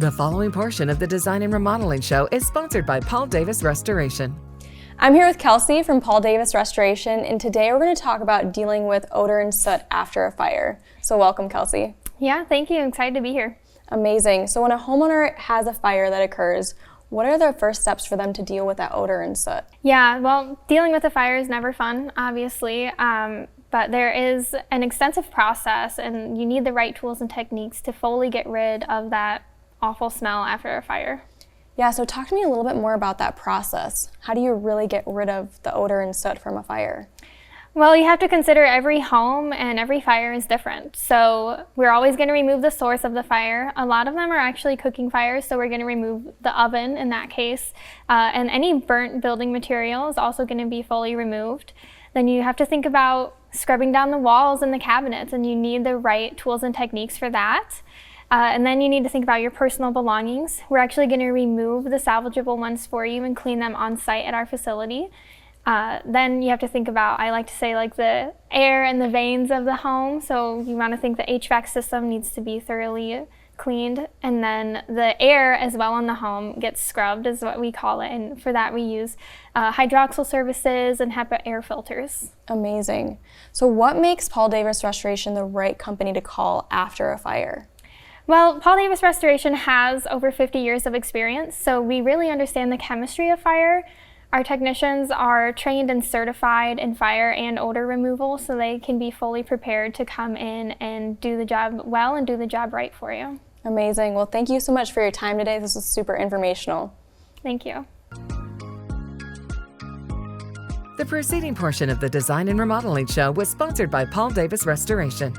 The following portion of the Design and Remodeling Show is sponsored by Paul Davis Restoration. I'm here with Kelsey from Paul Davis Restoration, and today we're going to talk about dealing with odor and soot after a fire. So welcome, Kelsey. Yeah, thank you. I'm excited to be here. Amazing. So when a homeowner has a fire that occurs, what are the first steps for them to deal with that odor and soot? Yeah, well, dealing with a fire is never fun, obviously, but there is an extensive process, and you need the right tools and techniques to fully get rid of that awful smell after a fire. Yeah, so talk to me a little bit more about that process. How do you really get rid of the odor and soot from a fire? Well, you have to consider every home and every fire is different. So we're always going to remove the source of the fire. A lot of them are actually cooking fires, so we're going to remove the oven in that case. And any burnt building material is also going to be fully removed. Then you have to think about scrubbing down the walls and the cabinets, and you need the right tools and techniques for that. And then you need to think about your personal belongings. We're actually going to remove the salvageable ones for you and clean them on site at our facility. Then you have to think about, I like to say, like the air and the veins of the home. So you want to think the HVAC system needs to be thoroughly cleaned. And then the air as well in the home gets scrubbed, is what we call it. And for that we use hydroxyl services and HEPA air filters. Amazing. So what makes Paul Davis Restoration the right company to call after a fire? Well, Paul Davis Restoration has over 50 years of experience, so we really understand the chemistry of fire. Our technicians are trained and certified in fire and odor removal, so they can be fully prepared to come in and do the job well and do the job right for you. Amazing. Well, thank you so much for your time today. This was super informational. Thank you. The preceding portion of the Design and Remodeling Show was sponsored by Paul Davis Restoration.